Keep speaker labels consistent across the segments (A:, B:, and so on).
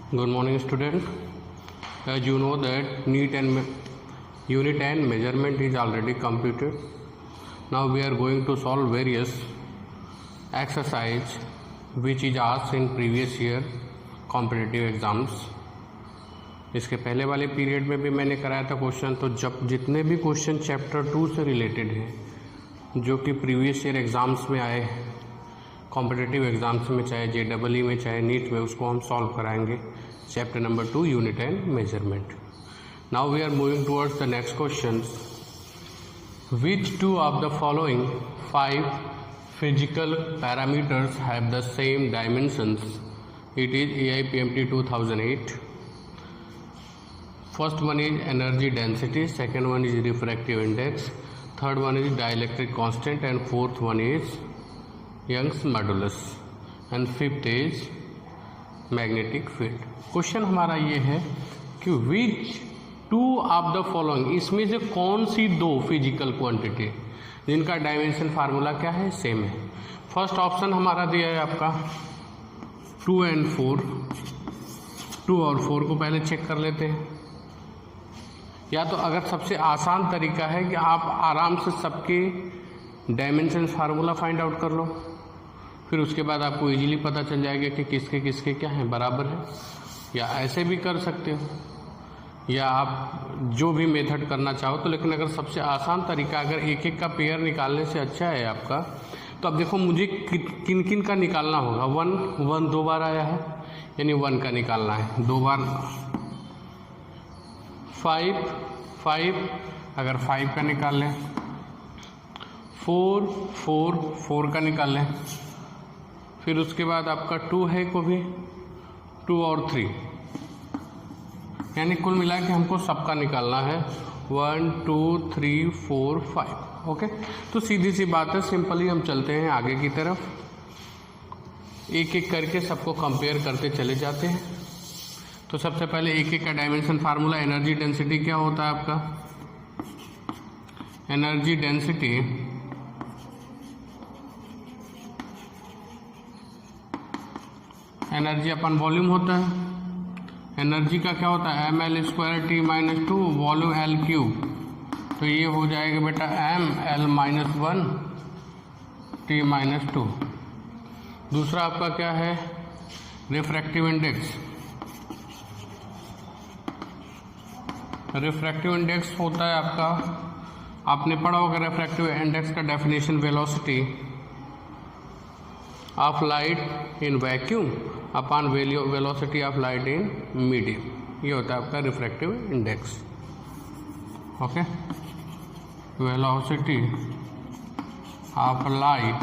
A: Good morning, student. As you know that unit and measurement is already completed. Now we are going to solve various exercise which is asked in previous year competitive exams. इसके पहले वाले period में भी मैंने कराया था question. तो जब जितने भी क्वेश्चन चैप्टर 2 से रिलेटेड हैं जो कि प्रीवियस ईयर एग्ज़ाम्स में आए कॉम्पिटिटिव एग्ज़ाम्स में, चाहे JEE में चाहे नीट में, उसको हम सॉल्व कराएंगे। Chapter number 2 unit and measurement. Now we are moving towards the next question. Which two of the following 5 physical parameters have the same dimensions? It is AIPMT 2008. First one is energy density, second one is refractive index, third one is dielectric constant, and fourth one is Young's modulus, and fifth is magnetic field. Question हमारा ये है कि विच two of the following, इसमें से कौन सी दो physical quantity जिनका dimension formula क्या है, सेम है। फर्स्ट ऑप्शन हमारा दिया है आपका 2 and 4। 2 और 4 को पहले चेक कर लेते हैं। या तो अगर सबसे आसान तरीका है कि आप आराम से सबके डायमेंशन फार्मूला फाइंड आउट कर लो, फिर उसके बाद आपको इजीली पता चल जाएगा कि किसके किसके क्या है, बराबर है। या ऐसे भी कर सकते हो, या आप जो भी मेथड करना चाहो तो। लेकिन अगर सबसे आसान तरीका अगर एक एक का पेयर निकालने से अच्छा है आपका, तो अब देखो मुझे किन किन का निकालना होगा। 1 2 बार आया है, यानी 1 का निकालना है 2 बार। 5 अगर 5 का निकाल लें, 4 का निकाल लें, फिर उसके बाद आपका 2 है को भी 2 और 3, यानी कुल मिला के हमको सबका निकालना है 1 2 3 4 5। ओके, तो सीधी सी बात है, सिंपली हम चलते हैं आगे की तरफ, एक एक करके सबको कंपेयर करते चले जाते हैं। तो सबसे पहले एक एक का डायमेंशन फार्मूला। एनर्जी डेंसिटी क्या होता है आपका? Energy density energy upon volume होता है। एनर्जी का क्या होता है? ml² T - 2 volume L³। तो ये हो जाएगा बेटा ml-1 T - 2। दूसरा आपका क्या है? Refractive index. रिफ्रैक्टिव इंडेक्स होता है आपका, आपने पढ़ा होगा रिफ्रैक्टिव इंडेक्स का definition, velocity of light in vacuum upon velocity of light in medium. ये होता है आपका refractive index. Okay, velocity of light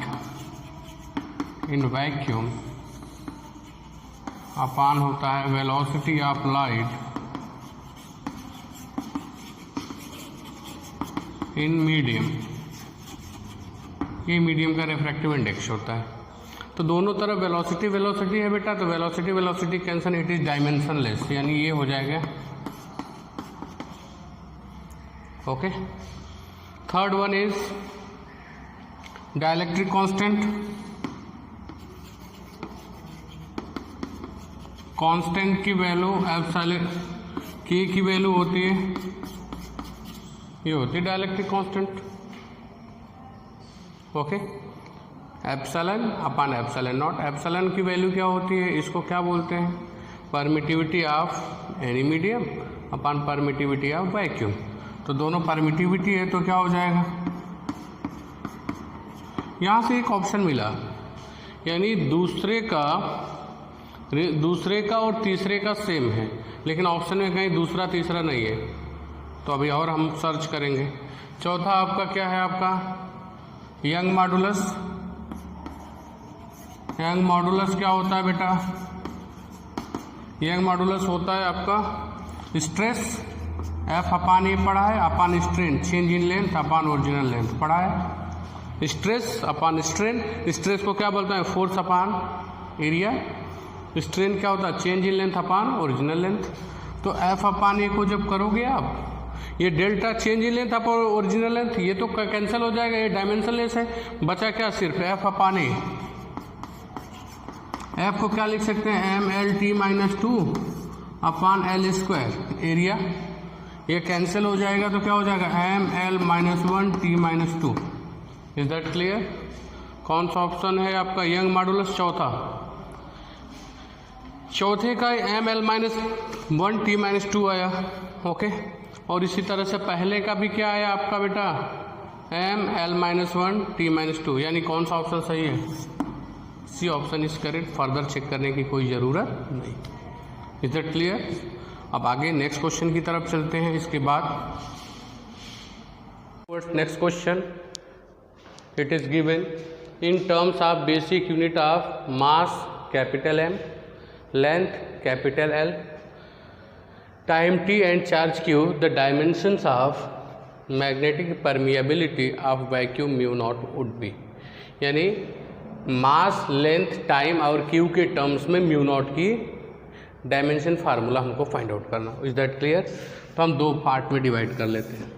A: in vacuum upon होता है velocity of light in medium. ये मीडियम का रिफ्रैक्टिव इंडेक्स होता है। तो दोनों तरफ वेलोसिटी है बेटा, तो velocity cancel, it is dimensionless, यानी ये हो जाएगा। Okay, third one is dielectric constant. Constant की वैल्यू एप्सिलॉन के की वैल्यू होती है, ये होती है dielectric constant. Okay, epsilon upon epsilon naught. Epsilon की वैल्यू क्या होती है? इसको क्या बोलते हैं? Permittivity of any medium upon permittivity of vacuum. तो दोनों परमिटिविटी है, तो क्या हो जाएगा? यहाँ से एक ऑप्शन मिला, यानी दूसरे का और तीसरे का सेम है, लेकिन ऑप्शन में कहीं दूसरा तीसरा नहीं है। तो अभी और हम सर्च करेंगे। चौथा आपका क्या है? आपका यंग मॉडुलस। यंग मॉडुलस क्या होता है बेटा? यंग मॉडुलस होता है आपका स्ट्रेस F अपान ए पढ़ा है, upon strain, change in length upon original length पढ़ा है। स्ट्रेस अपान स्ट्रेन, स्ट्रेस को क्या बोलते हैं? फोर्स अपान एरिया। स्ट्रेन क्या होता है? Change in length upon original length. तो F अपान ए को जब करोगे आप, ये delta change in length upon original length, ये तो कैंसिल हो जाएगा, ये डायमेंशनलेस है। बचा क्या? सिर्फ F अपान ए। एफ को क्या लिख सकते हैं, M L T minus 2 upon L square area, ये कैंसिल हो जाएगा तो क्या हो जाएगा, M L minus 1 T minus 2। Is that clear? कौन सा ऑप्शन है आपका यंग मॉडुलस? चौथा। चौथे का M L minus 1 T minus 2 आया। ओके, और इसी तरह से पहले का भी क्या आया आपका बेटा, M L minus 1 T minus 2, यानी कौन सा ऑप्शन सही है, C option is correct. Further check करने की कोई ज़रूरत नहीं। Is that clear? अब आगे नेक्स्ट क्वेश्चन की तरफ चलते हैं। इसके बाद next question, it is given in terms of basic unit of mass capital M, length capital L, time T and charge Q, the dimensions of magnetic permeability of vacuum mu naught would be. यानी mass, length, time और Q के terms में mu naught की dimension formula हमको find out करना। Is that clear? तो हम दो पार्ट में डिवाइड कर लेते हैं।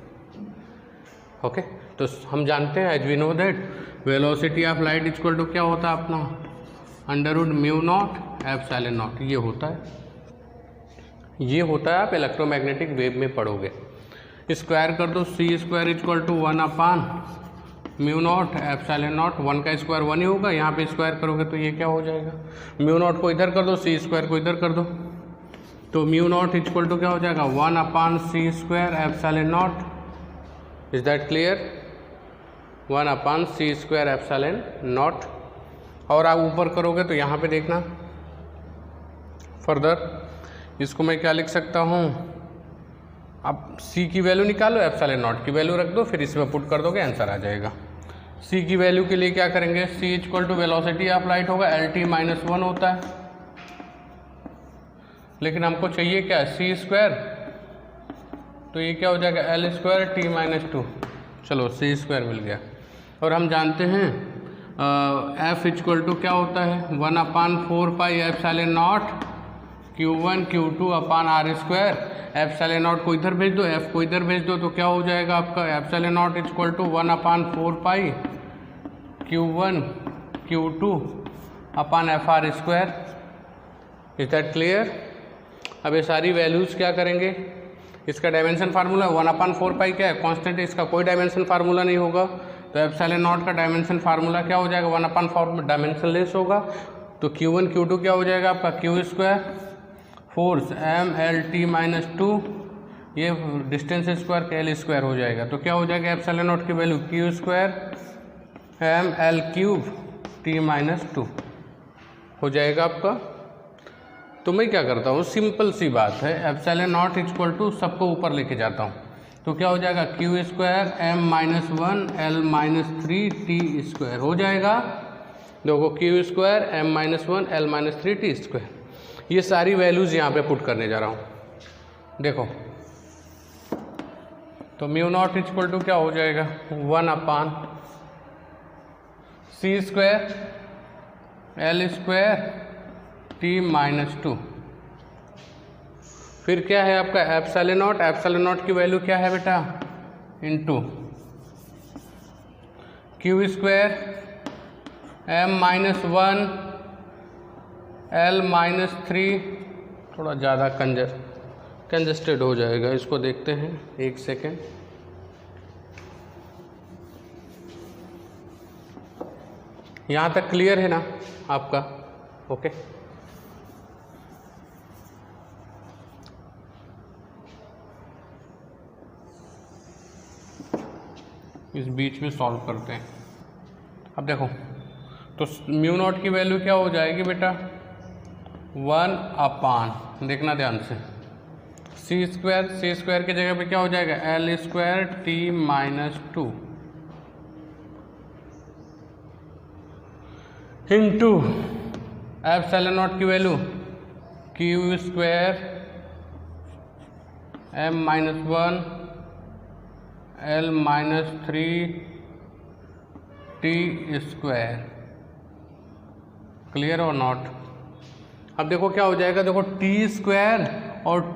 A: ओके, तो हम जानते हैं, as we know that velocity of light equal to क्या होता है अपना, under root mu naught epsilon naught. ये होता है, ये होता है, आप इलेक्ट्रोमैग्नेटिक वेव में पढ़ोगे। स्क्वायर कर दो, C square equal to 1 upon mu naught epsilon naught, 1 का स्क्वायर 1 ही होगा, यहाँ पे स्क्वायर करोगे तो ये क्या हो जाएगा, म्यू नॉट को इधर कर दो, सी स्क्वायर को इधर कर दो, तो म्यू नॉट इक्वल टू क्या हो जाएगा, 1 upon C square epsilon naught. Is that clear? 1 upon C square epsilon naught. और आप ऊपर करोगे तो यहाँ पे देखना फर्दर, इसको मैं क्या लिख सकता हूँ, अब c की वैल्यू निकालो, एप्सिलॉन नॉट की वैल्यू रख दो, फिर इसमें पुट कर दोगे, आंसर आ जाएगा। c की वैल्यू के लिए क्या करेंगे, c equal to velocity of light होगा, एल टी माइनस 1 होता है, लेकिन हमको चाहिए क्या, c स्क्वायर, तो ये क्या हो जाएगा, एल स्क्वायर टी माइनस 2। चलो c स्क्वायर मिल गया। और हम जानते हैं f इक्वल टू क्या होता है, 1 upon 4 pi epsilon naught Q1 Q2 upon R square. Epsilon naught को इधर भेज दो, f को इधर भेज दो, तो क्या हो जाएगा आपका, epsilon naught equal to 1 upon 4 pi Q1 Q2 upon F R square. Is that clear? अब ये सारी वैल्यूज़ क्या करेंगे, इसका डायमेंशन फार्मूला 1 अपान 4 पाई क्या है, कांस्टेंट, इसका कोई डायमेंशन फार्मूला नहीं होगा, तो एप्सिलॉन नॉट का डायमेंशन फार्मूला क्या हो जाएगा, 1 अपान 4 डायमेंशन लेस होगा, तो Q1 Q2 क्या हो जाएगा आपका, Q square force M L T minus 2, ये डिस्टेंस स्क्वायर के एल स्क्वायर हो जाएगा, तो क्या हो जाएगा एप्सिलॉन नॉट की value Q square M L cube T minus 2 हो जाएगा आपका। तो मैं क्या करता हूँ, सिंपल सी बात है, एप्सिलॉन नॉट इक्वल टू सबको ऊपर लेके जाता हूँ, तो क्या हो जाएगा, Q square M minus 1 L minus 3 T square हो जाएगा। देखो Q square M minus 1 L minus 3 T square, ये सारी वैल्यूज़ यहाँ पे पुट करने जा रहा हूँ। देखो, तो म्यू नॉट इक्वल टू क्या हो जाएगा, 1 upon C square L square T minus 2, फिर क्या है आपका एप्सिलॉन नॉट, एप्सिलॉन नॉट की वैल्यू क्या है बेटा, into Q square M minus 1 L minus 3, थोड़ा ज़्यादा कंजस्टेड हो जाएगा, इसको देखते हैं एक सेकेंड। यहाँ तक क्लियर है ना आपका? ओके, इस बीच में सॉल्व करते हैं। अब देखो, तो म्यू नॉट की वैल्यू क्या हो जाएगी बेटा, 1 अपान, देखना ध्यान से, सी स्क्वायर की जगह पे क्या हो जाएगा, L square T minus 2 into epsilon naught की value Q square M minus 1 L minus 3 T square. Clear और नॉट? अब देखो क्या हो जाएगा, देखो टी स्क्वायर और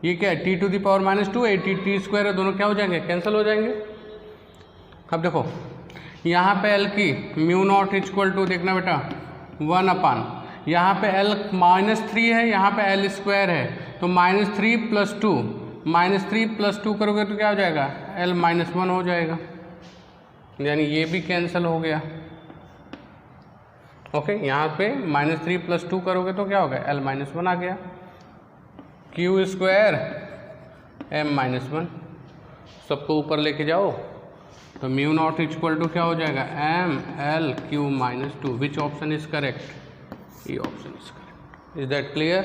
A: ये क्या है, T to the power minus 2 है, टी स्क्वायर है, दोनों क्या हो जाएंगे, कैंसिल हो जाएंगे। अब देखो यहाँ पे एल की म्यू नॉट इक्वल टू, देखना बेटा, 1 अपान यहाँ पे L -3 है, यहाँ पे L स्क्वायर है, तो -3 + 2, -3 + 2 करोगे तो क्या हो जाएगा, L -1 हो जाएगा, यानी ये भी कैंसिल हो गया। ओके, यहाँ पे -3 + 2 करोगे तो क्या होगा, L -1 आ गया। Q स्क्वायर M -1, सबको ऊपर लेके जाओ तो μ0 = क्या हो जाएगा, mL3 - 2। Which option is correct, E option is correct. Is that clear?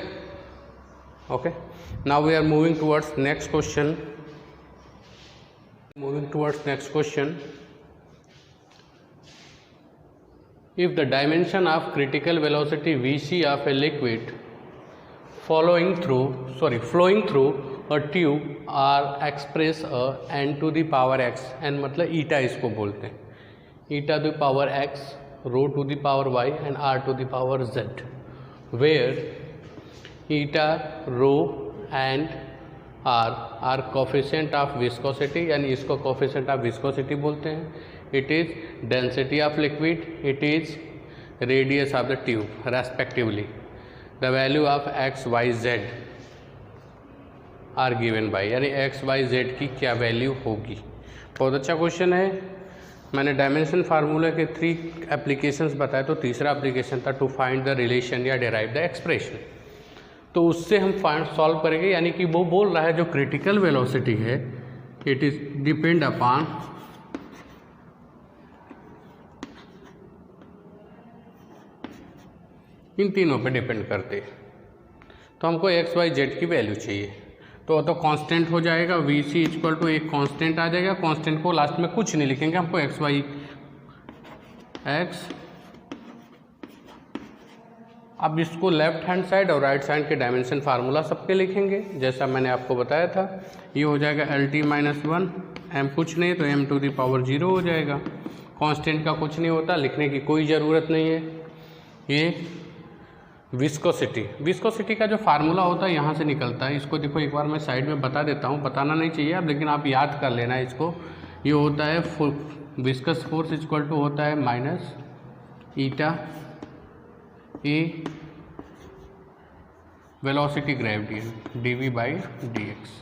A: Okay. Now we are moving towards next question. If the dimension of critical velocity Vc of a liquid flowing through a tube are express n⁻x, n मतलब ईटा इसको बोलते हैं, e⁻x, ρ⁻y and r⁻z, where eta, rho and r are coefficient of viscosity, यानी इसको coefficient of viscosity बोलते हैं. It is density of liquid, it is radius of the tube respectively. The value of x, y, z are given by, यानी x, y, z की क्या value होगी. बहुत अच्छा क्वेश्चन है. मैंने डायमेंशन फार्मूला के 3 एप्लीकेशंस बताए, तो तीसरा एप्लीकेशन था टू फाइंड द रिलेशन या डिराइव द एक्सप्रेशन. तो उससे हम सॉल्व करेंगे, यानी कि वो बोल रहा है जो क्रिटिकल वेलोसिटी है इट इज डिपेंड अपॉन इन तीनों पे डिपेंड करते हैं. तो हमको एक्स वाई जेड की वैल्यू चाहिए, तो कांस्टेंट हो जाएगा. वी सी इक्वल टू एक कांस्टेंट आ जाएगा. कांस्टेंट को लास्ट में कुछ नहीं लिखेंगे, हमको एक्स वाई एक्स. अब इसको लेफ्ट हैंड साइड और राइट साइड के डायमेंशन फार्मूला सबके लिखेंगे जैसा मैंने आपको बताया था. ये हो जाएगा LT-1, m कुछ नहीं तो m⁻0 हो जाएगा. कांस्टेंट का कुछ नहीं होता, लिखने की कोई ज़रूरत नहीं है. ये विस्कोसिटी का जो फार्मूला होता है यहाँ से निकलता है. इसको देखो एक बार मैं साइड में बता देता हूँ, बताना नहीं चाहिए अब, लेकिन आप याद कर लेना इसको. ये होता है विस्कस फोर्स इक्वल टू होता है माइनस ईटा ए वेलोसिटी ग्रेविटी dV/dx.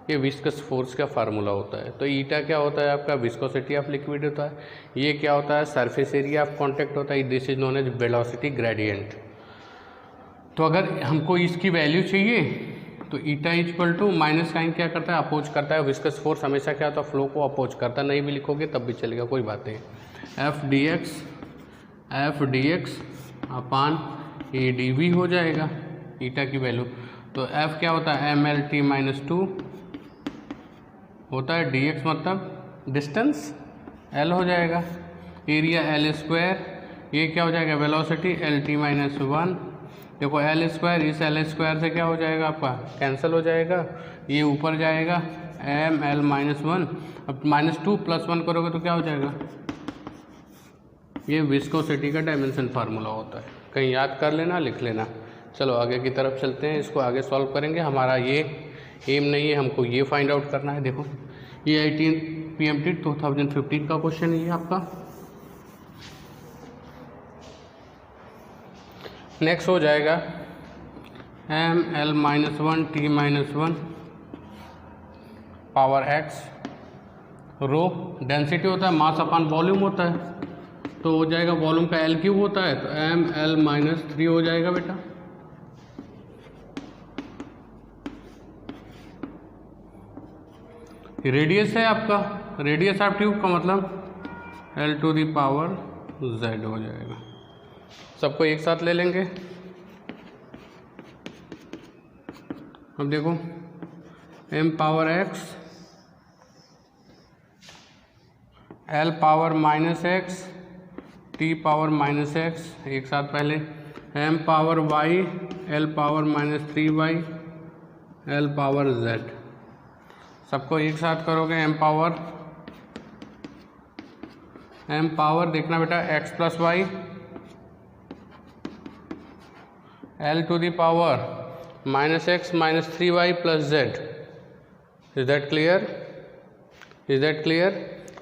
A: ये विस्कस फोर्स का फार्मूला होता है. तो ईटा क्या होता है आपका, विस्कोसिटी ऑफ लिक्विड होता है. ये क्या होता है, सरफेस एरिया ऑफ कांटेक्ट होता है. This is known as velocity gradient. तो अगर हमको इसकी वैल्यू चाहिए तो eta equal to minus sign क्या करता है, अपोज करता है. विस्कस फोर्स हमेशा क्या होता है, फ्लो को अपोज करता है. नहीं भी लिखोगे तब भी चलेगा, कोई बात नहीं. F D X upon A D V हो जाएगा ईटा की वैल्यू. तो एफ क्या होता है, mL/T-2 होता है. डी एक्स मतलब डिस्टेंस, एल हो जाएगा. एरिया L स्क्वायर, ये क्या हो जाएगा, वेलोसिटी LT-1. देखो L स्क्वायर इस L स्क्वायर से क्या हो जाएगा आपका, कैंसिल हो जाएगा. ये ऊपर जाएगा mL-1. अब -2 + 1 करोगे तो क्या हो जाएगा. ये विस्कोसिटी का डायमेंशन फार्मूला होता है. कहीं याद कर लेना, लिख लेना. चलो आगे की तरफ चलते हैं, इसको आगे सॉल्व करेंगे. हमारा ये एम नहीं है, हमको ये फाइंड आउट करना है. देखो ये 18 PMT 2015 का क्वेश्चन है ये आपका. नेक्स्ट हो जाएगा mL-1 T-1 power x. Rho density होता है, मास अपॉन वॉल्यूम होता है. तो हो जाएगा वॉल्यूम का L³ होता है, तो mL-3 हो जाएगा बेटा. रेडियस है आपका, रेडियस ऑफ ट्यूब का मतलब L⁻Z हो जाएगा. सबको एक साथ ले लेंगे. अब देखो m⁻x L⁻−x T⁻−x, एक साथ पहले m⁻y L⁻−3y L⁻z. सबको एक साथ करोगे m पावर देखना बेटा x + y L⁻−x -3y + z. Is that clear?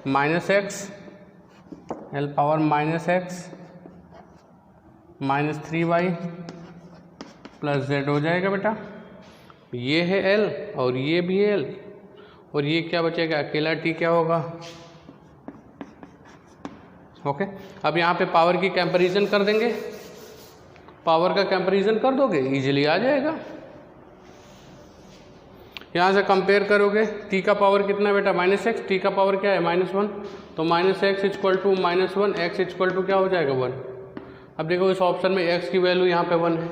A: -x L⁻−x -3y plus z हो जाएगा बेटा। ये है l और ये भी है l, और ये क्या बचेगा, अकेला t क्या होगा। ओके, अब यहाँ पे पावर की कंपैरिजन कर देंगे, पावर का कंपैरिजन कर दोगे इजीली आ जाएगा। यहाँ से कंपेयर करोगे, t का पावर कितना है बेटा -x, t का पावर क्या है -1, तो -x equal to -1, x equal to क्या हो जाएगा 1। अब देखो इस ऑप्शन में x की वैल्यू यहाँ पे 1 है,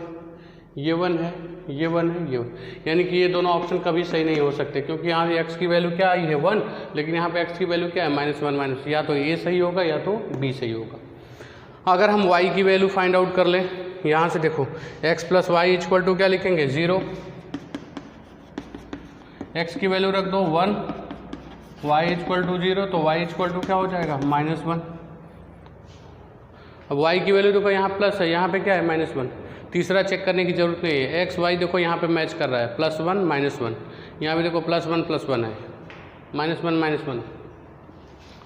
A: ये 1 है, ये 1 है, ये 1, यानी कि ये दोनों ऑप्शन कभी सही नहीं हो सकते, क्योंकि यहाँ पे x की वैल्यू क्या आई है 1, लेकिन यहाँ पे x की वैल्यू क्या है -1 या तो a सही होगा या तो b सही होगा। अगर हम y की वैल्यू फाइंड आउट कर लें, यहाँ से देखो x plus Y equal to क्या लिखेंगे 0, x की वैल्यू रख दो 1, y इक्वल टू 0, तो y इक्वल टू क्या हो जाएगा -1। अब y की वैल्यू देखो यहाँ प्लस है, यहाँ पे क्या है -1, तीसरा चेक करने की जरूरत नहीं है, x y देखो यहाँ पे मैच कर रहा है, +1 -1, यहाँ भी देखो +1 है, -1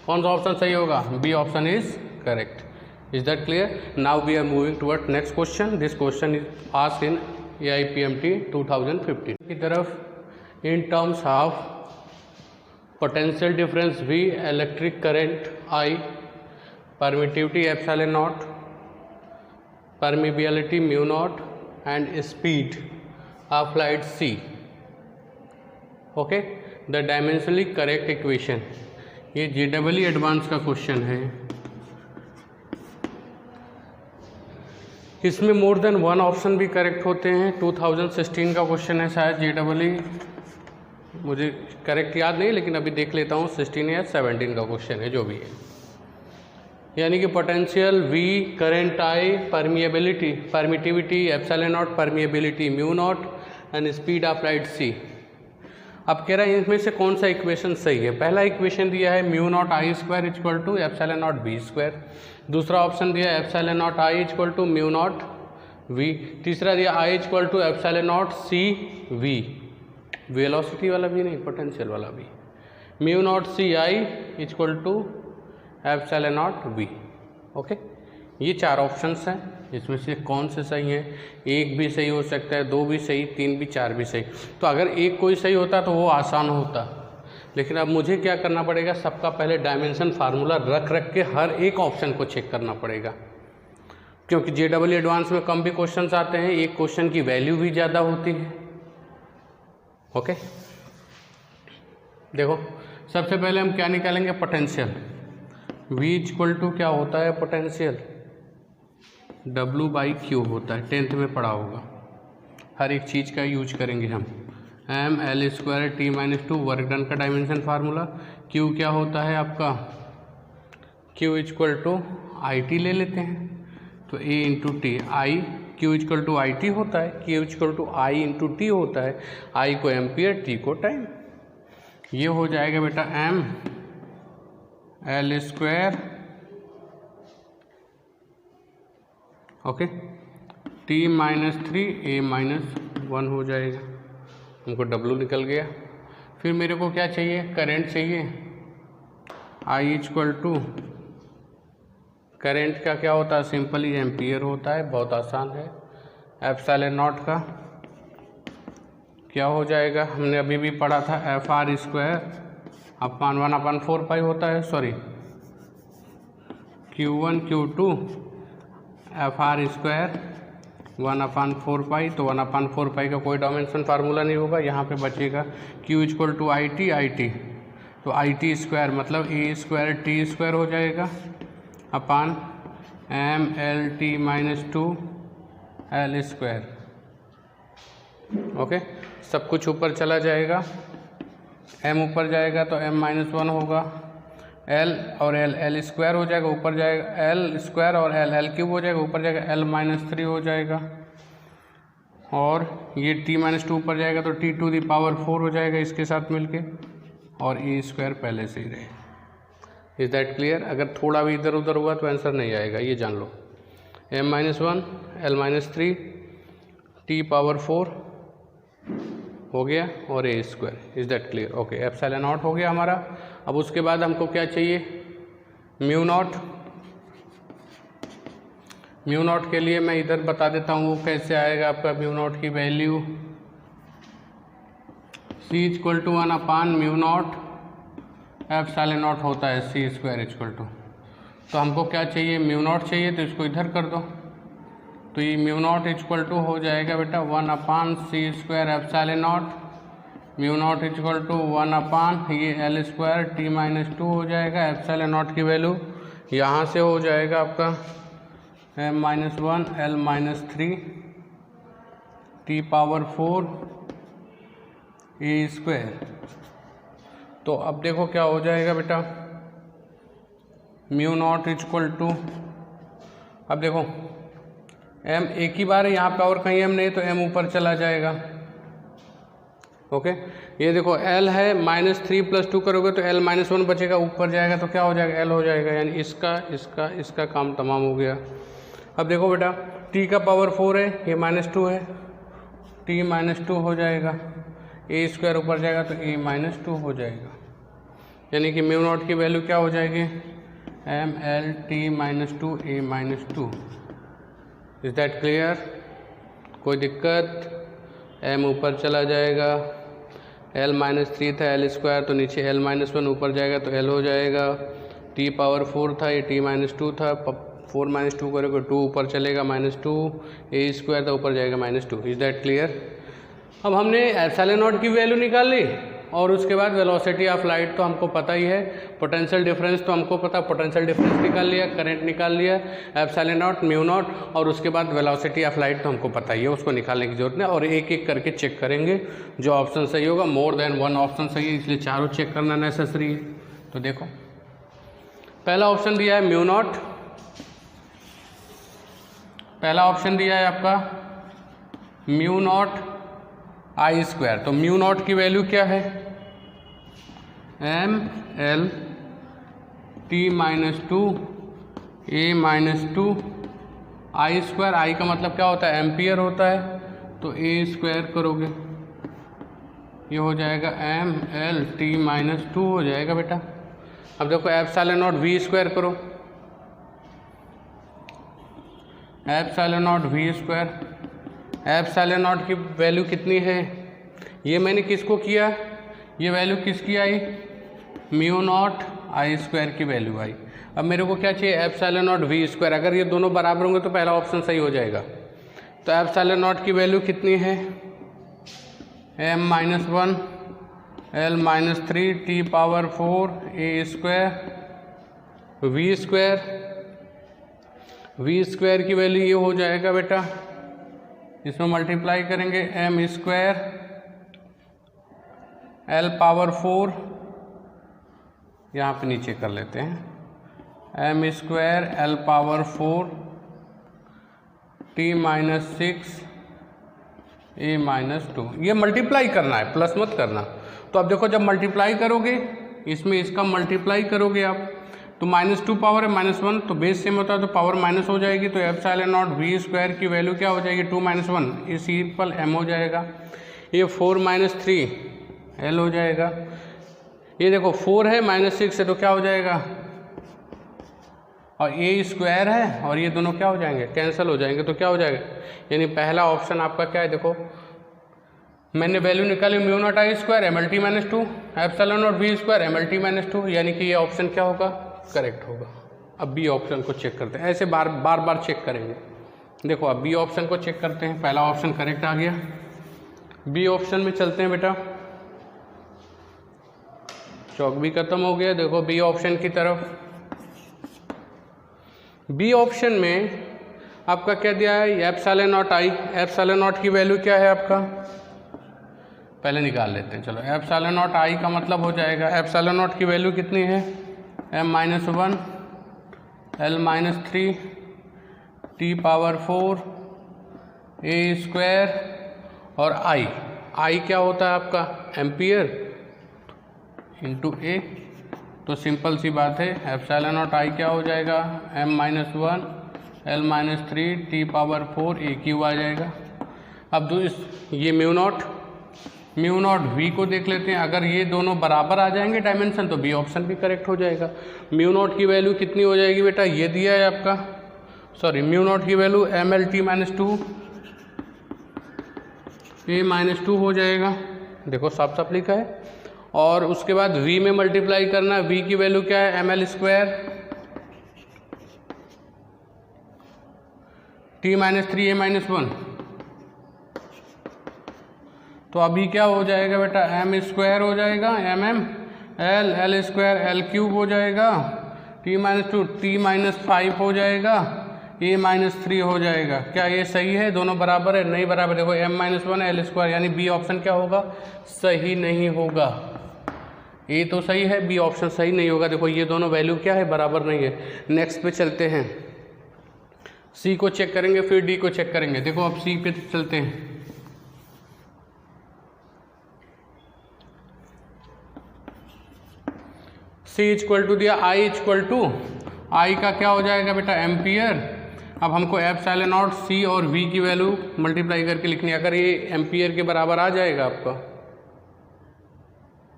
A: कौन सा ऑप्शन सही होगा, B option is correct. Is that clear. Now we are moving toward next question. This question is asked in AIPMT 2015 की तरफ। In terms of potential difference V, electric current I, permittivity ε0, permeability μ0 and speed of light c, okay, the dimensionally correct equation। ये JEE advance का question है, इसमें more than 1 option भी correct होते हैं। 2016 का क्वेश्चन है शायद JEE, मुझे करेक्ट याद नहीं, लेकिन अभी देख लेता हूँ 16 या 17 का क्वेश्चन है, जो भी है। यानी कि potential V, current I, permittivity ε0, permeability μ0 and speed of light c। अब कह रहा है इसमें से कौन सा इक्वेशन सही है। पहला इक्वेशन दिया है μ0 I² इक्वल टू ε0 v², दूसरा ऑप्शन दिया है ε0 I इक्वल टू μ0 v, तीसरा दिया I equal to ε0 c v, velocity वाला भी नहीं, पोटेंशियल वाला भी, μ0 c I equal to ε0 v। Okay, ये 4 ऑप्शंस हैं, इसमें से कौन से सही हैं। एक भी सही हो सकता है, 2 भी सही, 3 भी, 4 भी सही। तो अगर एक कोई सही होता तो वो आसान होता, लेकिन अब मुझे क्या करना पड़ेगा, सबका पहले डायमेंशन फार्मूला रख के हर एक ऑप्शन को चेक करना पड़ेगा, क्योंकि JEE एडवांस में कम भी क्वेश्चन आते हैं, एक क्वेश्चन की वैल्यू भी ज़्यादा होती है। ओके, देखो सबसे पहले हम क्या निकालेंगे, पोटेंशियल। V इक्वल टू क्या होता है पोटेंशियल, W/Q होता है, 10th में पढ़ा होगा, हर एक चीज़ का यूज करेंगे हम। mL² T-2 वर्क डन का डायमेंशन फार्मूला। Q क्या होता है आपका, Q इक्वल टू IT ले लेते हैं, तो A into T, I Q equal to IT होता है, Q equal to I into T होता है, I को एम्पियर, T को टाइम। ये हो जाएगा बेटा mL², ओके, T-3 A-1 हो जाएगा, हमको W निकल गया। फिर मेरे को क्या चाहिए, करंट चाहिए। I इक्वल टू, करंट का क्या होता है, सिंपली एम्पियर होता है, बहुत आसान है। ε0 का क्या हो जाएगा, हमने अभी भी पढ़ा था, FR² अपान 1/4 होता है, सॉरी Q1 Q2 FR² 1/4, तो 1/4 का कोई डायमेंशन फार्मूला नहीं होगा, यहाँ पे बचेगा Q इक्वल टू IT, तो IT² मतलब A²T² हो जाएगा अपान mLT-2 L²। ओके, सब कुछ ऊपर चला जाएगा, m ऊपर जाएगा तो m-1 होगा, l और l² हो जाएगा, ऊपर जाएगा l² और l³ हो जाएगा, ऊपर जाएगा l-3 हो जाएगा, और ये T-2 ऊपर जाएगा तो T⁴ हो जाएगा इसके साथ मिलके, और A² पहले से ही रहे। Is that clear. अगर थोड़ा भी इधर उधर हुआ तो आंसर नहीं आएगा, ये जान लो। m-1 l-3 T⁴ हो गया और A²। Is that clear. Okay, ε0 हो गया हमारा। अब उसके बाद हमको क्या चाहिए, μ0। म्यू नॉट के लिए मैं इधर बता देता हूँ वो कैसे आएगा आपका म्यू नॉट की value C equal to 1 mu naught epsilon naught होता है C स्क्वायर इक्वल टू। तो हमको क्या चाहिए, म्यू नॉट चाहिए, तो इसको इधर कर दो। तो ये म्यू नॉट इक्वल टू हो जाएगा बेटा 1/C square epsilon naught, mu naught equal to 1 ये L स्क्वायर T-2 हो जाएगा। एप्सिलॉन नॉट की वैल्यू यहाँ से हो जाएगा आपका M-1 L-3 T⁴ A square. तो अब देखो क्या हो जाएगा बेटा, म्यू नॉट इक्वल टू, अब देखो m एक ही बार है यहाँ पे और कहीं m नहीं, तो m ऊपर चला जाएगा। ओके, ये देखो L है -3 + 2 करोगे तो L -1 बचेगा, ऊपर जाएगा तो क्या हो जाएगा, L हो जाएगा, यानी इसका काम तमाम हो गया। अब देखो बेटा T⁴ है, ये -2 है, T-2 हो जाएगा, A स्क्वायर ऊपर जाएगा तो A-2 हो जाएगा, यानी कि म्यू नॉट की वैल्यू क्या हो जाएगी ML T-2 A-2। Is that clear? कोई दिक्कत? m ऊपर चला जाएगा, L-3 था L स्क्वायर, तो नीचे L-1 ऊपर जाएगा तो L हो जाएगा। T⁴ था, ये T-2 था, 4 - 2 करोगे 2 ऊपर चलेगा -2, A स्क्वायर था ऊपर जाएगा -2। Is that clear? अब हमने एप्सिलॉन नॉट की वैल्यू निकाल ली और उसके बाद वेलोसिटी ऑफ लाइट तो हमको पता ही है, पोटेंशियल डिफरेंस तो हमको पता, पोटेंशियल डिफरेंस निकाल लिया, करंट निकाल लिया, एप्सिलॉन नॉट, म्यू नॉट, और उसके बाद वेलोसिटी ऑफ लाइट तो हमको पता ही है, उसको निकालने की जरूरत नहीं। और एक एक करके चेक करेंगे, जो ऑप्शन सही होगा, मोर देन वन ऑप्शन सही है, इसलिए चारों चेक करना नेसेसरी है। तो देखो पहला ऑप्शन दिया है म्यू नॉट, पहला ऑप्शन दिया है आपका म्यू नॉट I स्क्वायर। तो म्यू नॉट की वैल्यू क्या है ML T-2 A-2 I square, I का मतलब क्या होता है, एम्पियर होता है, तो A स्क्वायर करोगे ये हो जाएगा ML T-2 हो जाएगा बेटा। अब देखो एप्सिलॉन नॉट V स्क्वायर करो, epsilon not V square, epsilon naught की वैल्यू कितनी है, ये मैंने किसको किया, ये वैल्यू किसकी आई, म्यू नॉट I स्क्वायर की वैल्यू आई। अब मेरे को क्या चाहिए, एप्सिलॉन नॉट V स्क्वायर। अगर ये दोनों बराबर होंगे तो पहला ऑप्शन सही हो जाएगा। तो एप्सिलॉन नॉट की वैल्यू कितनी है M-1 L-3 T⁴ A square V square, V square की वैल्यू ये हो जाएगा बेटा, इसमें मल्टीप्लाई करेंगे M स्क्वायर L⁴, यहाँ पे नीचे कर लेते हैं, M square L⁴ T-6 A-2। ये मल्टीप्लाई करना है, प्लस मत करना। तो अब देखो जब मल्टीप्लाई करोगे, इसमें इसका मल्टीप्लाई करोगे आप, तो -2 पावर है -1, तो बेस सेम होता है तो पावर माइनस हो जाएगी। तो एप्सिलॉन नॉट V स्क्वायर की वैल्यू क्या हो जाएगी 2 - 1, ये सिंपल M हो जाएगा। ये 4 - 3 L हो जाएगा। ये देखो 4 है -6 है तो क्या हो जाएगा, और A स्क्वायर है और ये दोनों क्या हो जाएंगे, कैंसिल हो जाएंगे, तो क्या हो जाएगा, यानी पहला ऑप्शन आपका क्या है, देखो मैंने वैल्यू निकाली mu naught I square ML T-2 epsilon not V square ML T-2, यानी कि ये ऑप्शन क्या होगा, करेक्ट होगा। अब बी ऑप्शन को चेक करते हैं, ऐसे बार बार चेक करेंगे। देखो अब बी ऑप्शन को चेक करते हैं, पहला ऑप्शन करेक्ट आ गया। बी ऑप्शन में चलते हैं बेटा, चौक भी खत्म हो गया। देखो बी ऑप्शन की तरफ, बी ऑप्शन में आपका क्या दिया है, epsilon not I। Epsilon naught की वैल्यू क्या है आपका, पहले निकाल लेते हैं। चलो एप्सिलॉन नॉट I का मतलब हो जाएगा, एप्सिलॉन नॉट की वैल्यू कितनी है M-1 L-3 T⁴ A square, और I क्या होता है आपका, एम्पियर इंटू A। तो सिंपल सी बात है, एप्सिलॉन नॉट I क्या हो जाएगा M-1 L-3 T⁴ A³ आ जाएगा। अब ये म्यू नॉट V को देख लेते हैं। अगर ये दोनों बराबर आ जाएंगे डायमेंशन तो बी ऑप्शन भी करेक्ट हो जाएगा। म्यू नॉट की वैल्यू कितनी हो जाएगी बेटा, ये दिया है आपका सॉरी म्यू नॉट की value M L T minus two A minus two हो जाएगा, देखो साफ साफ लिखा है। और उसके बाद v में मल्टीप्लाई करना, v की वैल्यू क्या है M L square T minus three A minus one. तो अभी क्या हो जाएगा बेटा, एम स्क्वायर हो जाएगा M M L L square L cube हो जाएगा, T minus two T minus five हो जाएगा, ए माइनस थ्री हो जाएगा। क्या ये सही है? दोनों बराबर है? नहीं बराबर। देखो M minus one L square, यानी बी ऑप्शन क्या होगा, सही नहीं होगा। ए तो सही है, बी ऑप्शन सही नहीं होगा। देखो ये दोनों वैल्यू क्या है, बराबर नहीं है। नेक्स्ट पे चलते हैं, सी को चेक करेंगे फिर डी को चेक करेंगे। देखो अब सी पे चलते हैं। सी इक्वल टू दिया आई इक्वल टू, आई का क्या हो जाएगा बेटा एम्पियर। अब हमको एप्सिलॉन नॉट सी और वी की वैल्यू मल्टीप्लाई करके लिखनी है। अगर ये एम्पियर के बराबर आ जाएगा आपका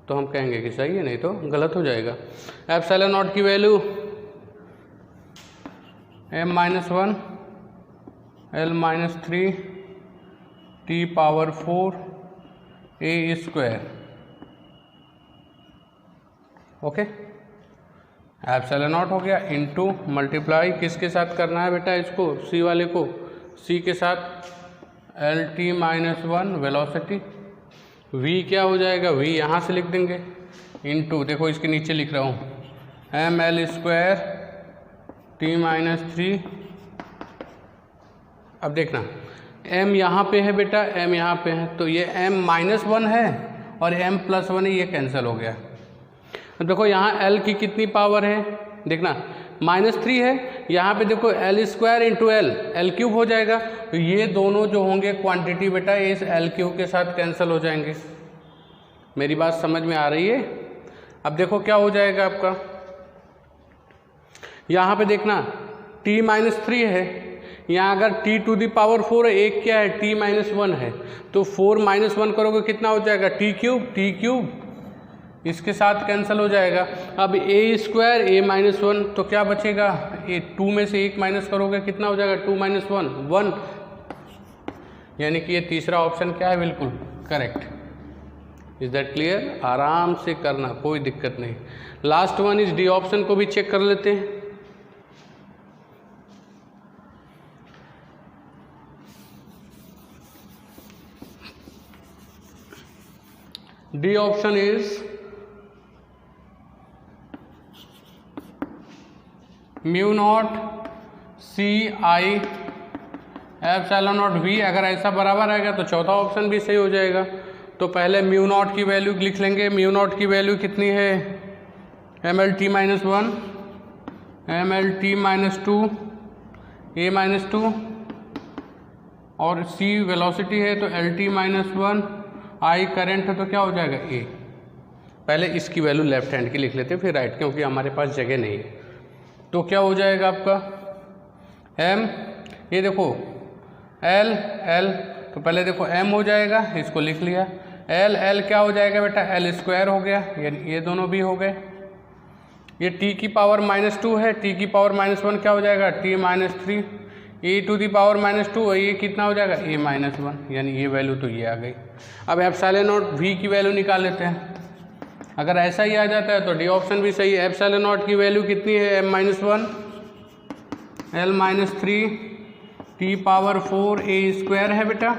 A: तो हम कहेंगे कि सही है, नहीं तो गलत हो जाएगा। एप्सिलॉन नॉट की value M minus one L minus three T power four A square. Okay, epsilon naught हो गया, इनटू मल्टीप्लाई किसके साथ करना है बेटा, इसको सी वाले को सी के साथ L T minus one velocity. V क्या हो जाएगा, वी यहाँ से लिख देंगे, इनटू देखो इसके नीचे लिख रहा हूँ M L square T minus three. अब देखना m यहाँ पे है बेटा, m यहाँ पे है, तो ये m माइनस वन है और m प्लस वन है, ये कैंसिल हो गया। अब देखो यहाँ l की कितनी पावर है, देखना माइनस थ्री है, यहाँ पे देखो L square into L cube हो जाएगा। तो ये दोनों जो होंगे क्वांटिटी बेटा ये इस एल क्यूब के साथ कैंसिल हो जाएंगे। मेरी बात समझ में आ रही है? अब देखो क्या हो जाएगा आपका, यहाँ पे देखना t माइनस थ्री है, यहाँ अगर t to the power four है, एक क्या है t माइनस वन है, तो फोर माइनस वन करोगे कितना हो जाएगा टी क्यूब, इसके साथ कैंसिल हो जाएगा। अब ए स्क्वायर ए माइनस वन, तो क्या बचेगा, ए टू में से एक माइनस करोगे कितना हो जाएगा टू माइनस वन वन, यानी कि ये तीसरा ऑप्शन क्या है, बिल्कुल करेक्ट। Is that clear? आराम से करना, कोई दिक्कत नहीं। Last one is D option को भी चेक कर लेते हैं। D option is mu naught C I epsilon naught V. अगर ऐसा बराबर आएगा तो चौथा ऑप्शन भी सही हो जाएगा। तो पहले म्यू नॉट की वैल्यू लिख लेंगे। म्यू नॉट की वैल्यू कितनी है, M L T minus one M L T minus two A minus two, और सी वेलोसिटी है तो L T minus one, I current है तो क्या हो जाएगा ए। पहले इसकी वैल्यू लेफ्ट हैंड की लिख लेते हैं फिर राइट, क्योंकि हमारे पास जगह नहीं है। तो क्या हो जाएगा आपका m, ये देखो l, तो पहले देखो m हो जाएगा, इसको लिख लिया। l क्या हो जाएगा बेटा, l स्क्वायर हो गया, ये दोनों भी हो गए। ये t की पावर माइनस टू है, t की पावर माइनस वन क्या हो जाएगा t minus three, A to the power minus two, ये कितना हो जाएगा a माइनस वन, यानी ये वैल्यू तो ये आ गई। अब एप्सिलॉन नॉट v की वैल्यू निकाल लेते हैं। अगर ऐसा ही आ जाता है तो डी ऑप्शन भी सही है। एप्सिलॉन नॉट की वैल्यू कितनी है, M minus one L minus three T power four A square है बेटा,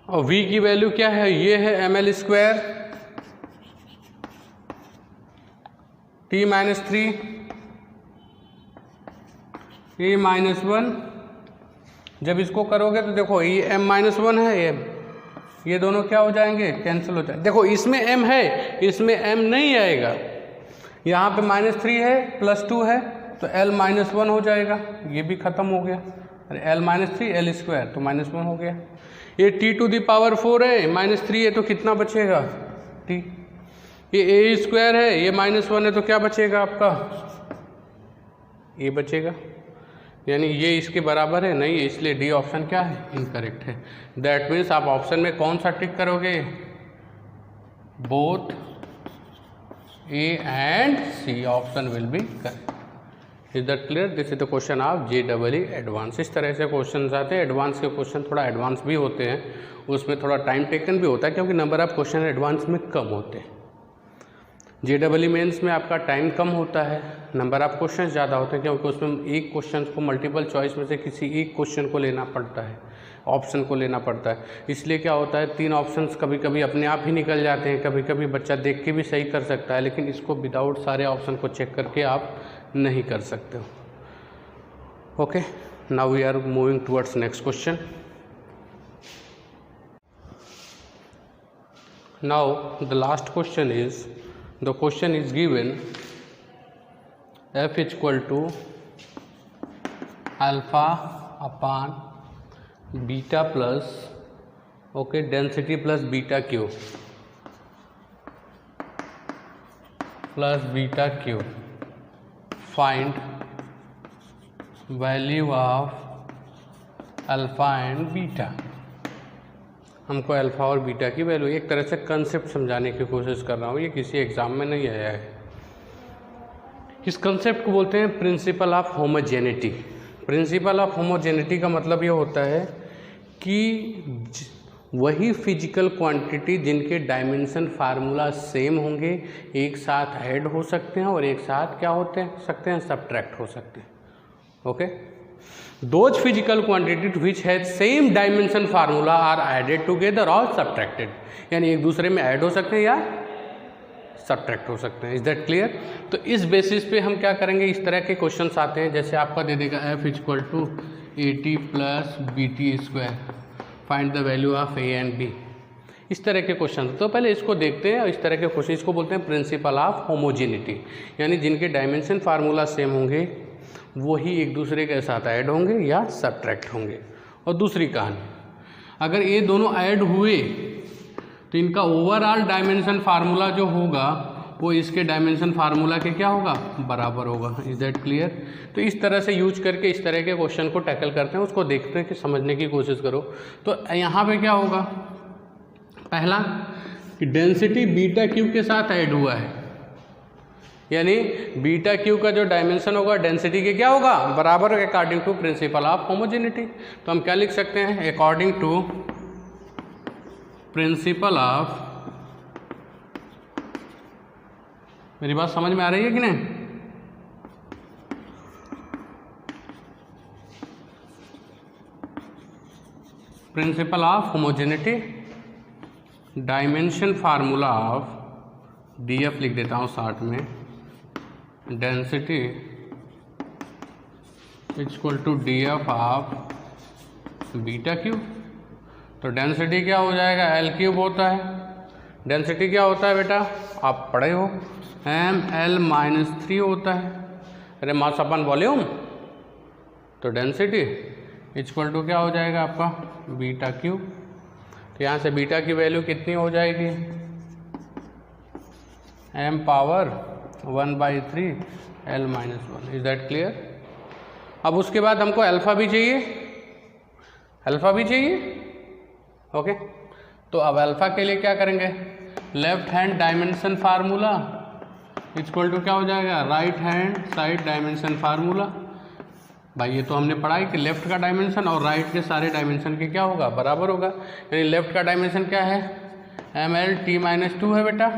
A: और v की वैल्यू क्या है, ये है M L square T minus three A minus one. जब इसको करोगे तो देखो ये m माइनस वन है, ये दोनों क्या हो जाएंगे, कैंसिल हो जाए। देखो इसमें m है, इसमें m नहीं आएगा, यहाँ पे माइनस थ्री है प्लस टू है तो l माइनस वन हो जाएगा, ये भी ख़त्म हो गया। अरे l minus three L square तो माइनस वन हो गया। ये t to the power four है, माइनस थ्री है तो कितना बचेगा t। ये a स्क्वायर है, ये माइनस वन है तो क्या बचेगा आपका a बचेगा, यानी ये इसके बराबर है नहीं है, इसलिए डी ऑप्शन क्या है, इनकरेक्ट है। दैट मीन्स आप ऑप्शन में कौन सा टिक करोगे, both A and C option will be correct. Is that clear? This is the question of JEE advance. इस तरह से क्वेश्चन आते हैं। एडवांस के क्वेश्चन थोड़ा एडवांस भी होते हैं, उसमें थोड़ा टाइम टेकन भी होता है क्योंकि नंबर ऑफ क्वेश्चन एडवांस में कम होते हैं। JEE मेंस में आपका टाइम कम होता है, नंबर ऑफ क्वेश्चन ज़्यादा होते हैं क्योंकि उसमें एक क्वेश्चन को मल्टीपल चॉइस में से किसी एक क्वेश्चन को लेना पड़ता है, ऑप्शन को लेना पड़ता है। इसलिए क्या होता है, 3 ऑप्शंस कभी कभी अपने आप ही निकल जाते हैं, कभी कभी बच्चा देख के भी सही कर सकता है, लेकिन इसको विदाउट सारे ऑप्शन को चेक करके आप नहीं कर सकते हो। Okay, now we are moving towards next question. Now the last question is, the question is given f is equal to alpha upon beta plus density plus beta q plus beta q. Find value of alpha and beta. हमको alpha और beta की value, एक तरह से concept समझाने की कोशिश कर रहा हूँ, ये किसी एग्ज़ाम में नहीं आया है। इस कंसेप्ट को बोलते हैं principal of homogeneity. Principal of homogeneity का मतलब ये होता है कि वही फिजिकल क्वांटिटी जिनके डायमेंशन फार्मूला सेम होंगे एक साथ ऐड हो सकते हैं और एक साथ क्या होते सकते हैं, सब्ट्रैक्ट हो सकते हैं। Okay, those physical quantity which has same dimension formula are added together or subtracted, यानी एक दूसरे में ऐड हो सकते हैं या सब्ट्रैक्ट हो सकते हैं। Is that clear? तो इस बेसिस पे हम क्या करेंगे, इस तरह के क्वेश्चंस आते हैं, जैसे आपका दे देगा f is equal to AT plus BT square, find the value of A and B। इस तरह के क्वेश्चन, तो पहले इसको देखते हैं। इस तरह के क्वेश्चन, इसको बोलते हैं प्रिंसिपल ऑफ होमोजेनिटी, यानी जिनके डायमेंशन फार्मूला सेम होंगे वही एक दूसरे के साथ ऐड होंगे या सब्ट्रैक्ट होंगे। और दूसरी कहानी, अगर ये दोनों ऐड हुए तो इनका ओवरऑल डायमेंशन फार्मूला जो होगा वो इसके डायमेंशन फार्मूला के क्या होगा, बराबर होगा। Is that clear? तो इस तरह से यूज करके इस तरह के क्वेश्चन को टैकल करते हैं, उसको देखते हैं कि समझने की कोशिश करो। तो यहाँ पे क्या होगा, पहला कि डेंसिटी बीटा क्यू के साथ ऐड हुआ है, यानी बीटा क्यू का जो डायमेंशन होगा डेंसिटी के क्या होगा, बराबर according to principle of homogeneity. तो हम क्या लिख सकते हैं, अकॉर्डिंग टू प्रिंसिपल ऑफ, मेरी बात समझ में आ रही है कि नहीं? Principle of homogeneity, dimension formula of DF लिख देता हूँ शॉर्ट में, density equal to DF of beta cube. तो डेंसिटी क्या हो जाएगा, L क्यूब होता है। डेंसिटी क्या होता है बेटा, आप पढ़े हो, ml-3 होता है, अरे मास अपन वॉल्यूम। तो डेंसिटी इक्वल टू क्या हो जाएगा आपका, बीटा क्यूब। तो यहाँ से बीटा की वैल्यू कितनी हो जाएगी, m power 1/3 L-1। Is that clear? अब उसके बाद हमको अल्फ़ा भी चाहिए, अल्फ़ा भी चाहिए। ओके, तो अब अल्फ़ा के लिए क्या करेंगे, left hand dimension formula equal to क्या हो जाएगा, right hand side dimension formula. भाई ये तो हमने पढ़ा है कि लेफ्ट का डायमेंशन और राइट के सारे डायमेंशन के क्या होगा, बराबर होगा। यानी लेफ्ट का डायमेंशन क्या है, ml-t-2 है बेटा।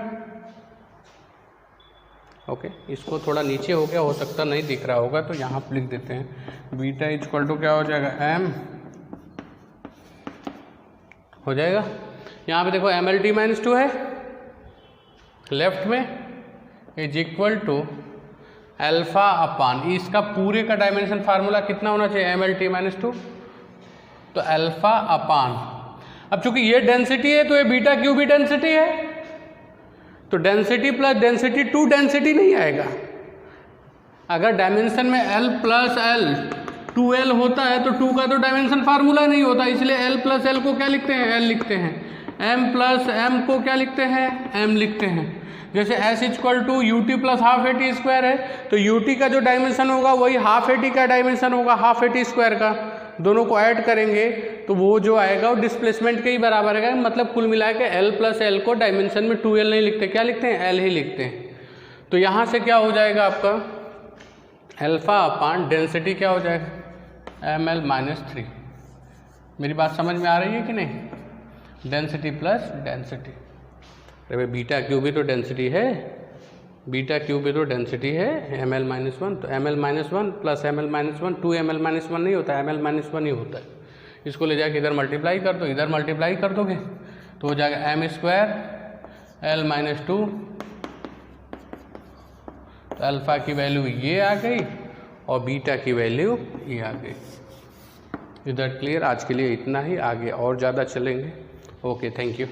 A: ओके, इसको थोड़ा नीचे हो गया, हो सकता नहीं दिख रहा होगा, तो यहाँ पर लिख देते हैं बीटा इक्वल टू क्या हो जाएगा, m हो जाएगा। यहाँ पे देखो ml-t-2 है लेफ्ट में, is equal to alpha upon, इसका पूरे का डायमेंशन फार्मूला कितना होना चाहिए, ml-t-2, तो अल्फ़ा अपान। अब चूंकि ये डेंसिटी है तो ये बीटा क्यू भी डेंसिटी है, तो डेंसिटी प्लस डेंसिटी 2 डेंसिटी नहीं आएगा। अगर डायमेंशन में L प्लस L 2L होता है तो 2 का तो डायमेंशन फार्मूला नहीं होता, इसलिए L प्लस L को क्या लिखते हैं, L लिखते हैं। M प्लस M को क्या लिखते हैं, M लिखते हैं। जैसे S equal to UT plus half AT square है, तो UT का जो डायमेंशन होगा वही हाफ AT का डायमेंशन होगा, हाफ AT स्क्वायर का। दोनों को ऐड करेंगे तो वो जो आएगा वो डिस्प्लेसमेंट के ही बराबर है। मतलब कुल मिला के L प्लस L को डायमेंशन में 2L नहीं लिखते, क्या लिखते हैं, L ही लिखते हैं। तो यहाँ से क्या हो जाएगा आपका, अल्फ़ा अपान डेंसिटी क्या हो जाएगा, ml-3। मेरी बात समझ में आ रही है कि नहीं, डेंसिटी प्लस डेंसिटी। अरे भाई बीटा क्यू भी तो डेंसिटी है, बीटा क्यू भी तो डेंसिटी है ml-1, तो ml-1 प्लस ml-1 2 ml-1 नहीं होता, ml-1 ही होता है। इसको ले जाके इधर मल्टीप्लाई कर दो, इधर मल्टीप्लाई कर दोगे तो हो जाएगा m² l-2। तो अल्फ़ा की वैल्यू ये आ गई और बीटा की वैल्यू ये आ गई। इधर क्लियर। आज के लिए इतना ही, आगे और ज़्यादा चलेंगे। Okay, thank you.